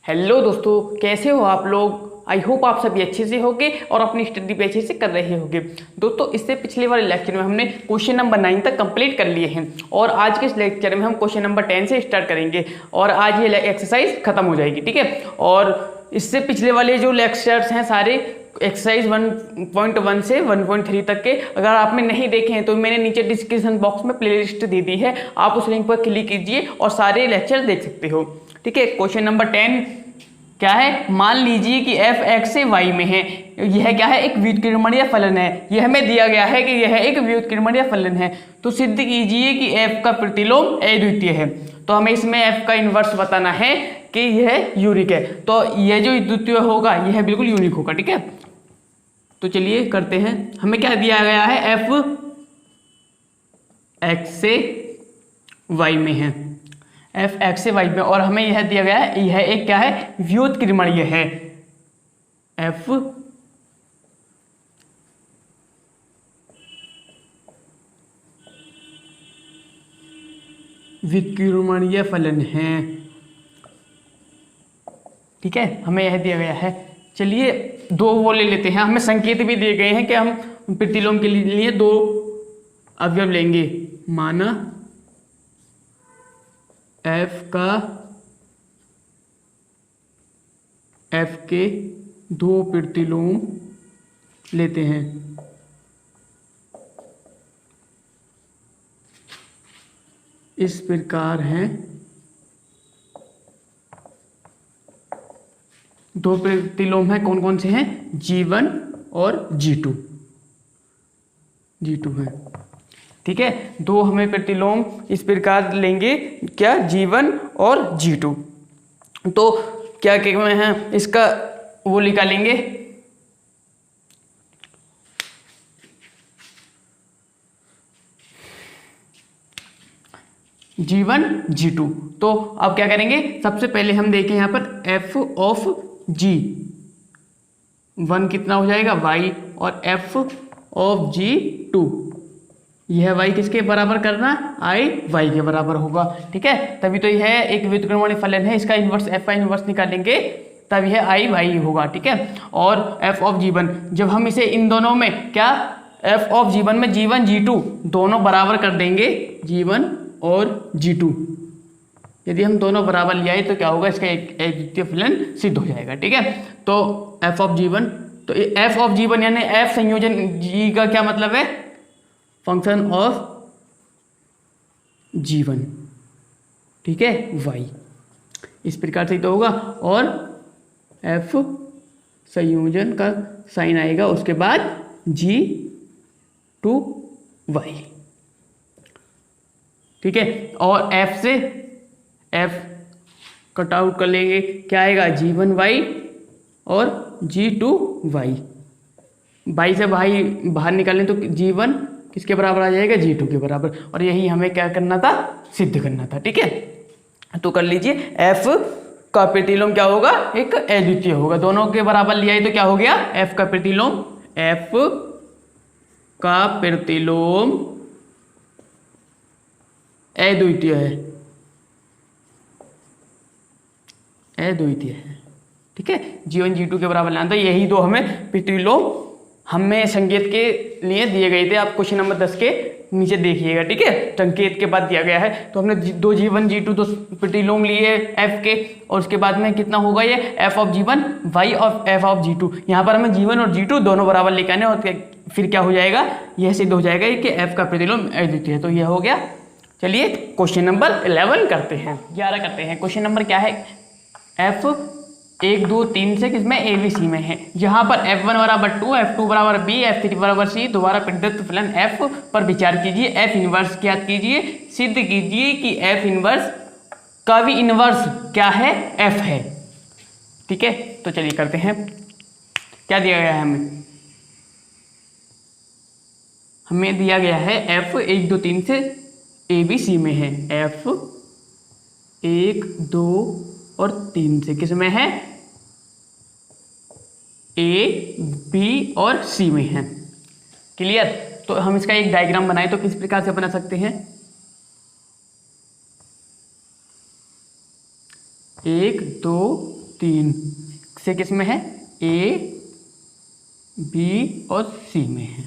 Hello दोस्तों, कैसे हो आप लोग। आई होप आप सभी अच्छे से होंगे और अपनी स्टडी भी अच्छे से कर रहे होंगे। दोस्तों, इससे पिछले वाले लेक्चर में हमने क्वेश्चन नंबर 9 तक कंप्लीट कर लिए हैं और आज के इस लेक्चर में हम क्वेश्चन नंबर 10 से स्टार्ट करेंगे और आज ये एक्सरसाइज खत्म हो जाएगी, ठीक है। और इससे पिछले वाले जो लेक्चर्स हैं सारे एक्सरसाइज 1.1 से 1.3 तक के, अगर आपने नहीं देखे हैं तो मैंने नीचे डिस्क्रिप्शन बॉक्स में प्लेलिस्ट दे दी है, आप उस लिंक पर क्लिक कीजिए और सारे लेक्चर देख सकते हो, ठीक है। क्वेश्चन नंबर 10 क्या है, मान लीजिए कि f x से y में है। यह क्या है, एक व्युत्क्रमणीय फलन है। यह हमें दिया गया है कि यह एक व्युत्क्रमणीय फलन है, तो सिद्ध कीजिए कि f का प्रतिलोम अद्वितीय है। तो हमें इसमें f का इन्वर्स बताना है कि यह यूनिक है, तो यह जो द्वितीय होगा यह बिल्कुल यूनिक होगा, ठीक है। तो चलिए करते हैं। हमें क्या दिया गया है, f x से y में है, f x से y में, और हमें यह दिया गया है यह एक क्या है, व्युत्क्रमणीय है। f व्युत्क्रमणीय फलन है, ठीक है। हमें यह दिया गया है। चलिए दो वो ले लेते हैं, हमें संकेत भी दिए गए हैं कि हम प्रतिलोम के लिए दो अवयव लेंगे। माना f के दो प्रतिलोम लेते हैं। इस प्रकार हैं, दो प्रतिलोम हैं, कौन कौन से हैं, G1 और G2 है, ठीक है। दो हमें प्रतिलोम इस प्रकार लेंगे, क्या, G1 और G2। तो क्या कहते हैं, इसका वो निकालेंगे, G1 G2। तो अब क्या करेंगे, सबसे पहले हम देखें यहाँ पर f ऑफ G1 कितना हो जाएगा, y, और f ऑफ G2 यह y किसके बराबर करना, i y के बराबर होगा, ठीक है। तभी तो यह एक व्युत्क्रमणीय फलन है, इसका इन्वर्स f का इन्वर्स निकालेंगे तब यह i y होगा, ठीक है। और f ऑफ G1, जब हम इसे इन दोनों में क्या, f ऑफ G1 में G1 G2 दोनों बराबर कर देंगे, G1 और G2, यदि हम दोनों बराबर ले आए तो क्या होगा, इसका एक द्वितीय फलन सिद्ध हो जाएगा, ठीक है। तो f ऑफ G1, तो f ऑफ G1 यानी f संयोजन G का क्या मतलब है, फंक्शन ऑफ G1, ठीक है, y, इस प्रकार से तो होगा। और f संयोजन का साइन आएगा, उसके बाद G2y, ठीक है। और f से f कट आउट कर लेंगे, क्या आएगा, G1y और G2y, y से भाई बाहर निकालें तो G1 किसके बराबर आ जाएगा, G2 के बराबर, और यही हमें क्या करना था, सिद्ध करना था, ठीक है। तो कर लीजिए, f का प्रतिलोम क्या होगा, एक अद्वितीय होगा। दोनों के बराबर लिया है तो क्या हो गया, f का प्रतिलोम, f का प्रतिलोम अद्वितीय है, ठीक है। G1 G2 के बराबर लाना था, यही दो हमें प्रतिलोम हमें संकेत के लिए दिए गए थे। आप क्वेश्चन नंबर 10 के नीचे देखिएगा, ठीक है, संकेत के बाद दिया गया है। तो हमने दो G1 G2 दो प्रतिलोम लिए f के, और उसके बाद में कितना होगा, ये f ऑफ G1 y और f ऑफ G2। यहाँ पर हमें G1 और G2 दोनों बराबर लेके आने, और फिर क्या हो जाएगा, यह सिद्ध हो जाएगा कि f का प्रतिलोम अद्वितीय है। तो यह हो गया। चलिए क्वेश्चन नंबर 11 करते हैं, 11 करते हैं। क्वेश्चन नंबर क्या है, f 1 2 3 से किसमें, ABC में है। यहाँ पर f1 बराबर 2, f2 बराबर b, f3 बराबर c, दोबारा प्रदत्त फलन f पर विचार कीजिए, f इनवर्स ज्ञात कीजिए, सिद्ध कीजिए कि f इनवर्स का भी इनवर्स क्या है, f है, ठीक है। तो चलिए करते हैं। क्या दिया गया है हमें दिया गया है f 1 2 3 से ABC में है, f 1 2 और 3 से किस में है, A B और C में है, क्लियर। तो हम इसका एक डायग्राम बनाए तो किस प्रकार से बना सकते हैं, 1 2 3 से किस में है, ए बी और सी में है।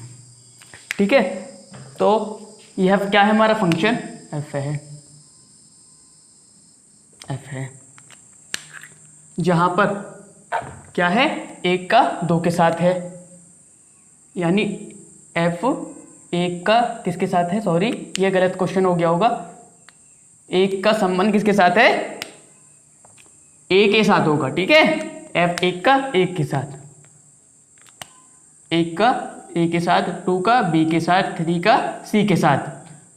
ठीक है, तो यह क्या है हमारा फंक्शन, एफ है, जहां पर क्या है, 1 का 2 के साथ है, यानी एफ 1 का किसके साथ है, सॉरी ये गलत क्वेश्चन हो गया होगा, 1 का संबंध किसके साथ है, ए के साथ होगा। ठीक है, एफ 1 का 1 के साथ, 1 का ए के साथ, 2 का बी के साथ, 3 का सी के साथ,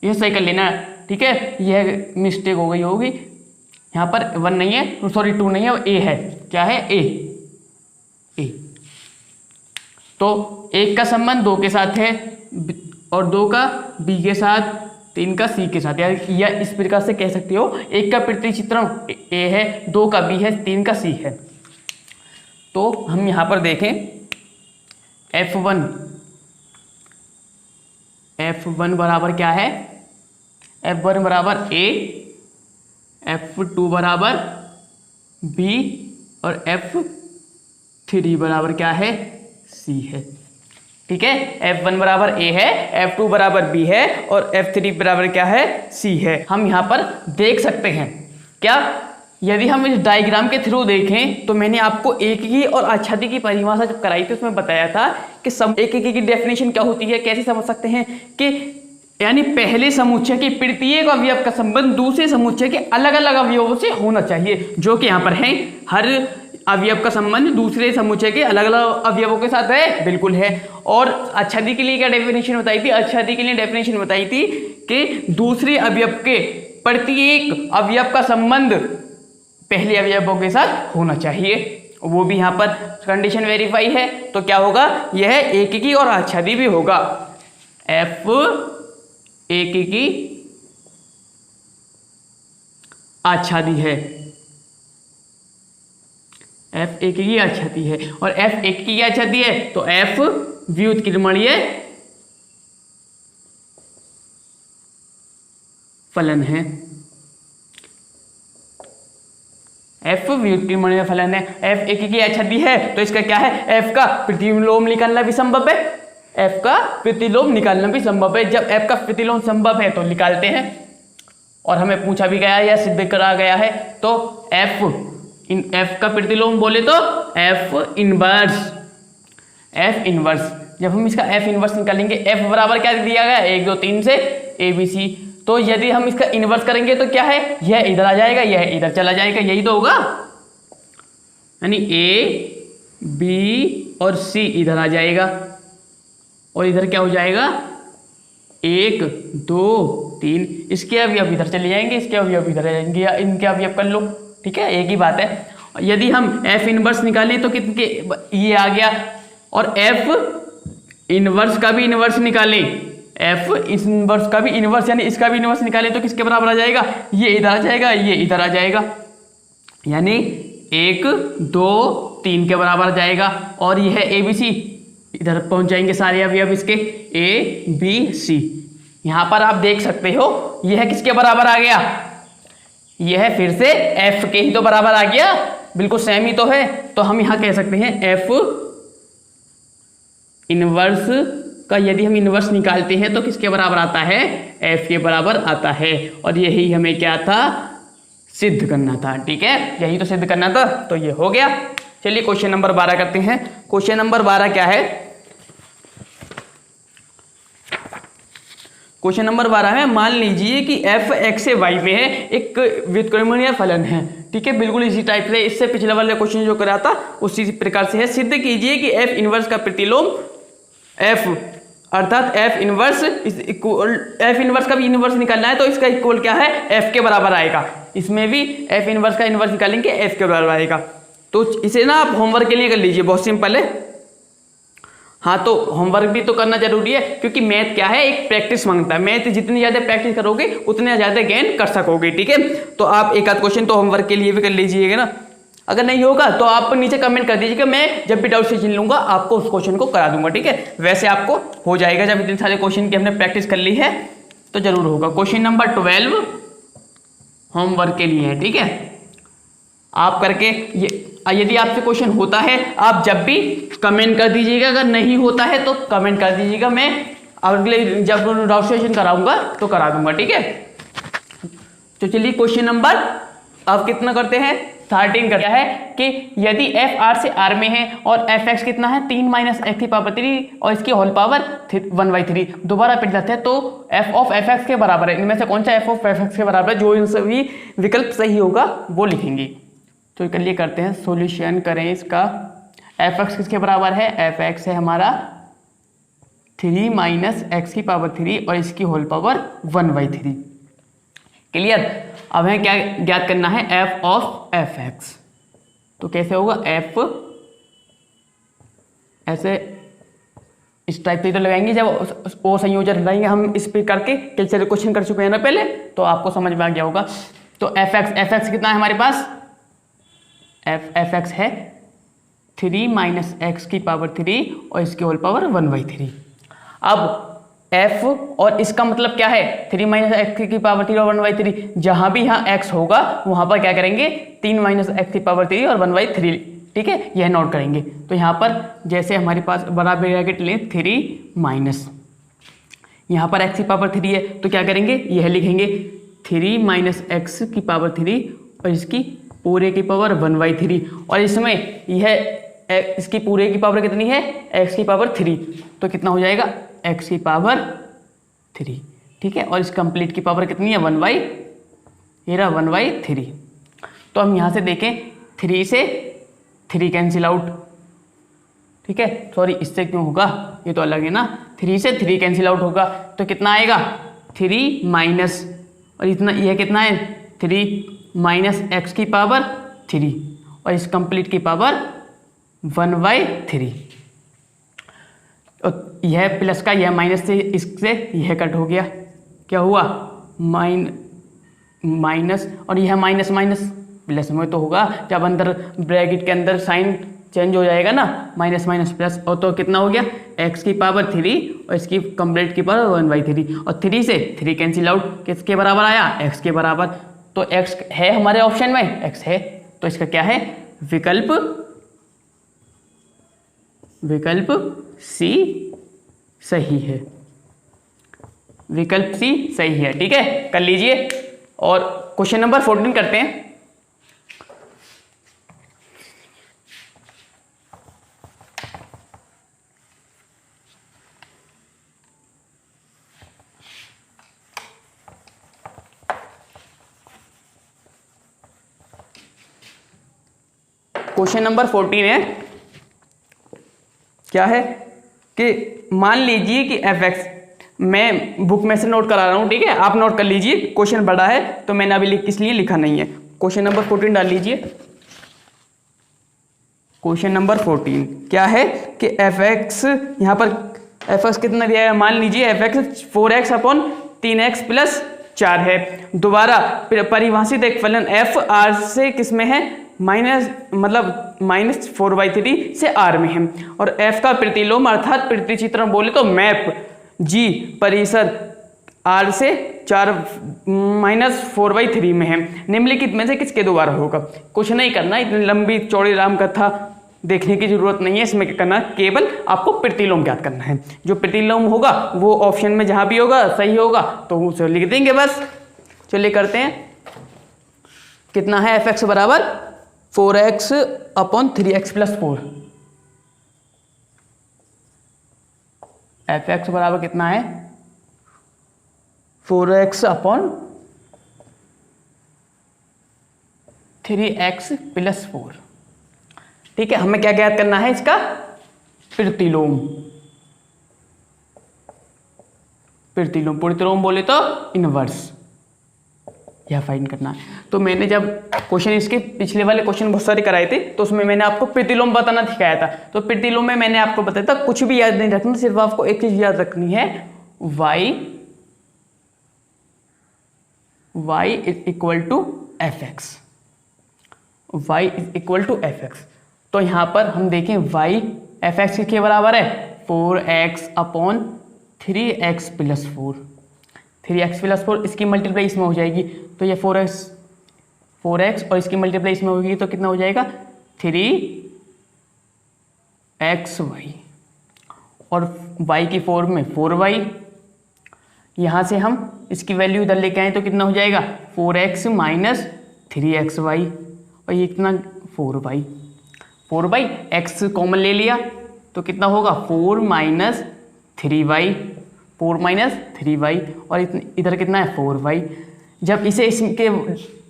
यह सही कर लेना। ठीक है, यह मिस्टेक हो गई होगी, यहाँ पर 1 नहीं है, सॉरी 2 नहीं है, ए है, क्या है, ए। तो 1 का संबंध 2 के साथ है और 2 का बी के साथ, 3 का सी के साथ, या इस प्रकार से कह सकते हो, 1 का प्रतिचित्रण ए है, 2 का बी है, 3 का सी है। तो हम यहाँ पर देखें F1 बराबर क्या है, F1 बराबर ए, F2 बराबर बी और F3 बराबर क्या है, सी है। ठीक है, F1 बराबर ए है, F2 बराबर बी है और F3 बराबर क्या है, सी है। हम यहाँ पर देख सकते हैं क्या, यदि हम इस डायग्राम के थ्रू देखें तो मैंने आपको एकीकी और आच्छादी की परिभाषा जब कराई थी उसमें बताया था कि एकीकी की डेफिनेशन क्या होती है, कैसे समझ सकते हैं कि यानी पहले समुच्चय के प्रत्येक अवयव का संबंध दूसरे समुच्चय के अलग अलग अवयवों से होना चाहिए, जो कि यहाँ पर है, हर अवयव का संबंध दूसरे समुच्चय के अलग अलग अवयवों के साथ है, बिल्कुल है। और आच्छादी के लिए क्या डेफिनेशन बताई थी, आच्छादी के लिए डेफिनेशन बताई थी कि दूसरे अवयव के प्रत्येक अवयव का संबंध पहले अवयवों के साथ होना चाहिए, वो भी यहाँ पर कंडीशन वेरीफाई है, तो क्या होगा, यह एकीकी और आच्छादी भी होगा। एफ एकीकी आच्छादी है, एफ एकीकी आच्छादी है, और एफ एकीकी आच्छादी है तो एफ व्युत्क्रमणीय फलन है, एफ व्युत्क्रमणीय फलन है। एफ एकीकी आच्छादी है तो इसका क्या है, एफ का प्रतिलोम निकालना भी संभव है, एफ का प्रतिलोम निकालना भी संभव है। जब एफ का प्रतिलोम संभव है तो निकालते हैं, और हमें पूछा भी गया है या सिद्ध करा गया है, तो एफ का प्रतिलोम बोले तो एफ इनवर्स। जब हम इसका एफ इनवर्स निकालेंगे, एफ बराबर क्या दिया गया, 1 2 3 से ए बी सी, तो यदि हम इसका इनवर्स करेंगे तो क्या है, यह इधर आ जाएगा, यह इधर चला जाएगा, यही तो होगा, यानी ए बी और सी इधर आ जाएगा, और इधर क्या हो जाएगा, 1 2 3, इसके अवयव इधर चले जाएंगे, इसके अवयव इधर आ जाएंगे, या इनके अवयव कर लो। ठीक है, एक ही बात है। यदि हम एफ इनवर्स निकालें तो कितने, ये आ गया, और एफ इनवर्स का भी इनवर्स निकालें, एफ इनवर्स का भी इनवर्स यानी इसका भी इनवर्स निकालें तो किसके बराबर आ जाएगा, ये इधर आ जाएगा, ये इधर आ जाएगा, यानी 1 2 3 के बराबर आ जाएगा, और यह ए बी सी इधर पहुंच जाएंगे सारे अवयव इसके, ए बी सी। यहां पर आप देख सकते हो यह किसके बराबर आ गया, यह फिर से एफ के ही तो बराबर आ गया, बिल्कुल सेम ही तो है। तो हम यहां कह सकते हैं एफ इनवर्स का यदि हम इनवर्स निकालते हैं तो किसके बराबर आता है, एफ के बराबर आता है, और यही हमें क्या था, सिद्ध करना था। ठीक है, यही तो सिद्ध करना था, तो ये हो गया। चलिए क्वेश्चन नंबर 12 करते हैं। क्वेश्चन नंबर 12 क्या है, क्वेश्चन नंबर 12 है, मान लीजिए कि एफ एक्स से वाई में है, एक व्युत्क्रमणीय फलन है। ठीक है, बिल्कुल इसी टाइप से, इससे पिछले वाले क्वेश्चन जो करा था उसी प्रकार से है। सिद्ध कीजिए कि एफ इनवर्स का प्रतिलोम एफ, अर्थात एफ इनवर्स का भी इनवर्स निकालना है तो इसका इक्वल क्या है, एफ के बराबर आएगा। इसमें भी एफ इनवर्स का इनवर्स निकालेंगे, एफ के बराबर आएगा। तो इसे ना आप होमवर्क के लिए कर लीजिए, बहुत सिंपल है। हाँ, तो होमवर्क भी तो करना जरूरी है, क्योंकि मैथ क्या है, एक प्रैक्टिस मांगता है। मैथ जितनी ज्यादा प्रैक्टिस करोगे उतने ज्यादा गेन कर सकोगे। ठीक है, तो आप एक आध क्वेश्चन तो होमवर्क के लिए भी कर लीजिएगा ना। अगर नहीं होगा तो आप नीचे कमेंट कर दीजिएगा, मैं जब भी डाउट से चिन्ह लूंगा आपको उस क्वेश्चन को करा दूंगा। ठीक है, वैसे आपको हो जाएगा, जब इतने सारे क्वेश्चन की हमने प्रैक्टिस कर ली है तो जरूर होगा। क्वेश्चन नंबर 12 होमवर्क के लिए है। ठीक है, आप करके ये यदि आपसे क्वेश्चन होता है आप जब भी कमेंट कर दीजिएगा, अगर नहीं होता है तो कमेंट कर दीजिएगा, मैं अगले जब रजिस्ट्रेशन कराऊंगा तो करा दूंगा, ठीक है। तो चलिए क्वेश्चन नंबर अब कितना करते हैं, 13 का क्या है कि यदि f r से r में है और एफ एक्स कितना है 3 माइनस एक्स की पावर 3 और इसकी होल पावर 1/3 दोबारा पिट जाते हैं, तो f ऑफ एफ एक्स के बराबर है, इनमें से कौन सा f ऑफ एफ एक्स के बराबर है, जो इन सभी विकल्प सही होगा वो लिखेंगे। तो चलिए करते हैं सॉल्यूशन करें इसका। एफ एक्स किसके बराबर है, एफ एक्स है हमारा 3 माइनस एक्स की पावर 3 और इसकी होल पावर 1/3। क्लियर। अब हमें क्या ज्ञात करना है, f ऑफ एफ एक्स। तो कैसे होगा, f ऐसे इस टाइप से तो लगाएंगे, जब वो संयोजन लगाएंगे हम इस पे करके कैलकुलेट क्वेश्चन कर चुके हैं ना पहले, तो आपको समझ में आ गया होगा। तो एफ एक्स कितना है हमारे पास, एफ एक्स है 3 माइनस एक्स की पावर 3 और इसकी होल पावर 1/3। अब f और इसका मतलब क्या है, 3 माइनस एक्स की पावर 3 और 1/3, जहां भी यहाँ x होगा वहां पर क्या करेंगे 3 माइनस एक्स की पावर 3 और 1/3, ठीक है, यह नोट करेंगे। तो यहाँ पर जैसे हमारे पास बड़ा ब्रैकेट लें 3 माइनस, यहाँ पर x की पावर 3 है तो क्या करेंगे, यह लिखेंगे 3 माइनस एक्स की पावर 3 और इसकी पूरे की पावर 1/3, और इसमें यह इसकी पूरे की पावर कितनी है, x की पावर 3, तो कितना हो जाएगा x की पावर 3, ठीक है, और इस कंप्लीट की पावर कितनी है 1/3। तो हम यहाँ से देखें 3 से 3 कैंसिल आउट, ठीक है, सॉरी इससे क्यों होगा, ये तो अलग है ना, 3 से 3 कैंसिल आउट होगा तो कितना आएगा 3 माइनस, और इतना यह कितना है 3 माइनस एक्स की पावर 3 और इस कंप्लीट की पावर 1/3, और यह प्लस का यह माइनस से इससे यह कट हो गया, क्या हुआ माइनस, और यह माइनस माइनस प्लस में तो होगा, जब अंदर ब्रैकेट के अंदर साइन चेंज हो जाएगा ना, माइनस माइनस प्लस, और तो कितना हो गया x की पावर 3 और इसकी कंप्लीट की पावर 1/3, और 3 से 3 कैंसिल आउट, किसके बराबर आया x के बराबर। तो x है हमारे ऑप्शन में, x है, तो इसका क्या है विकल्प सी सही है, विकल्प सी सही है, ठीक है, कर लीजिए। और क्वेश्चन नंबर 14 करते हैं। क्वेश्चन नंबर 14 है, क्या है कि मान लीजिए कि एफ एक्स, मैं बुक में से नोट करा रहा हूँ, ठीक है, आप नोट कर लीजिए, क्वेश्चन बड़ा है तो मैंने अभी इसलिए लिखा नहीं है। क्वेश्चन नंबर 14 डाल लीजिए। क्वेश्चन नंबर 14 क्या है कि एफ एक्स, यहाँ पर एफ एक्स कितना दिया है, मान लीजिए F x 4x upon 3x plus 4 है। दोबारा परिभाषित एक फलन एफ आर से किस में है, -4/3 से r में है, और f का प्रतिलोम अर्थात प्रतिचित्रण बोले तो मैप g परिसर r से 4-4/3 में है। निम्नलिखित में से किसके द्वारा होगा। कुछ नहीं करना, इतनी लंबी चौड़ी राम कथा देखने की जरूरत नहीं है, इसमें क्या करना, केवल आपको प्रतिलोम ज्ञात करना है। जो प्रतिलोम होगा वो ऑप्शन में जहां भी होगा सही होगा तो उसे लिख देंगे बस। चलिए करते हैं, कितना है एफ एक्स बराबर 4x upon 3x plus 4, F x बराबर कितना है 4x अपॉन 3x प्लस 4, ठीक है। हमें क्या ज्ञात करना है, इसका प्रतिलोम। प्रतिलोम बोले तो इनवर्स, यह फाइंड करना है। तो मैंने जब क्वेश्चन इसके पिछले वाले क्वेश्चन बहुत सारे कराए थे तो उसमें मैंने आपको प्रतिलोम बताना सिखाया था। तो प्रतिलोम में मैंने आपको बताया था, कुछ भी याद नहीं रखना, सिर्फ आपको एक चीज याद रखनी है, y is equal to F X, y is equal to F X. तो यहां पर हम देखें y एफ एक्स के बराबर है 4x upon 3x plus 4, 3x plus 4 इसकी मल्टीप्लाई इसमें हो जाएगी, तो ये 4x और इसकी मल्टीप्लाई इसमें होगी तो कितना हो जाएगा 3xy और y की फॉर्म में 4y। यहाँ से हम इसकी वैल्यू इधर लेके आए तो कितना हो जाएगा 4x माइनस 3xy और ये कितना 4y। 4y x कॉमन ले लिया तो कितना होगा 4 माइनस 3y, 4 माइनस 3y और इधर कितना है 4y। जब इसे इसके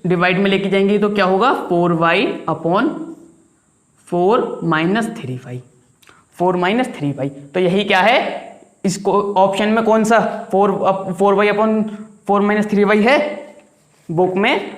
डिवाइड में लेके जाएंगे तो क्या होगा 4y upon 4 minus 3y, 4 minus 3y। तो यही क्या है, इसको ऑप्शन में कौन सा 4y अपॉन 4 माइनस 3y है बुक में,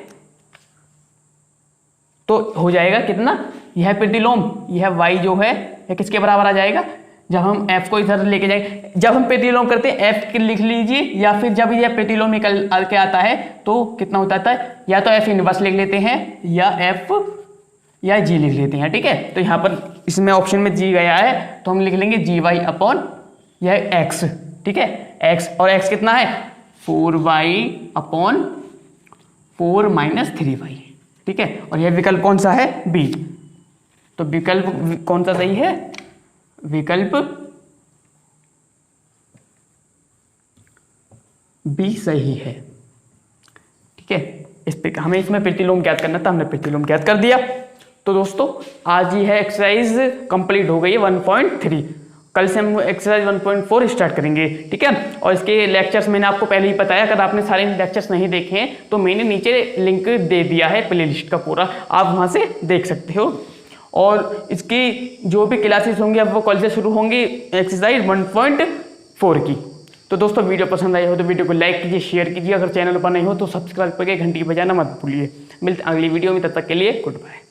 तो हो जाएगा कितना, यह प्रतिलोम, यह y जो है यह किसके बराबर आ जाएगा, जब हम f को इधर लेके जाएंगे, जब हम प्रतिलोम करते हैं f के लिख लीजिए, या फिर जब यह प्रतिलोम निकल के आता है तो कितना होता है, या तो f इनवर्स लिख लेते हैं या f या g लिख लेते हैं। ठीक है, तो यहाँ पर इसमें ऑप्शन में g गया है तो हम लिख लेंगे gy अपॉन यह x। ठीक है, x और x कितना है 4y अपॉन 4 माइनस 3y। ठीक है, और यह विकल्प कौन सा है b। तो विकल्प कौन सा सही है, विकल्प बी सही है। ठीक है, इस पे हमें इसमें प्रतिलोम ज्ञात करना था, हमने प्रतिलोम ज्ञात कर दिया। तो दोस्तों आज ही है एक्सरसाइज कंप्लीट हो गई है 1.3। कल से हम एक्सरसाइज 1.4 स्टार्ट करेंगे। ठीक है, और इसके लेक्चर्स मैंने आपको पहले ही बताया, अगर आपने सारे लेक्चर्स नहीं देखे हैं तो मैंने नीचे लिंक दे दिया है प्लेलिस्ट का पूरा, आप वहां से देख सकते हो। और इसकी जो भी क्लासेस होंगी अब वो कल से शुरू होंगी एक्सरसाइज 1.4 की। तो दोस्तों वीडियो पसंद आई हो तो वीडियो को लाइक कीजिए, शेयर कीजिए, अगर चैनल पर नहीं हो तो सब्सक्राइब करके घंटी बजाना मत भूलिए। मिलते अगली वीडियो में, तब तक के लिए गुड बाय।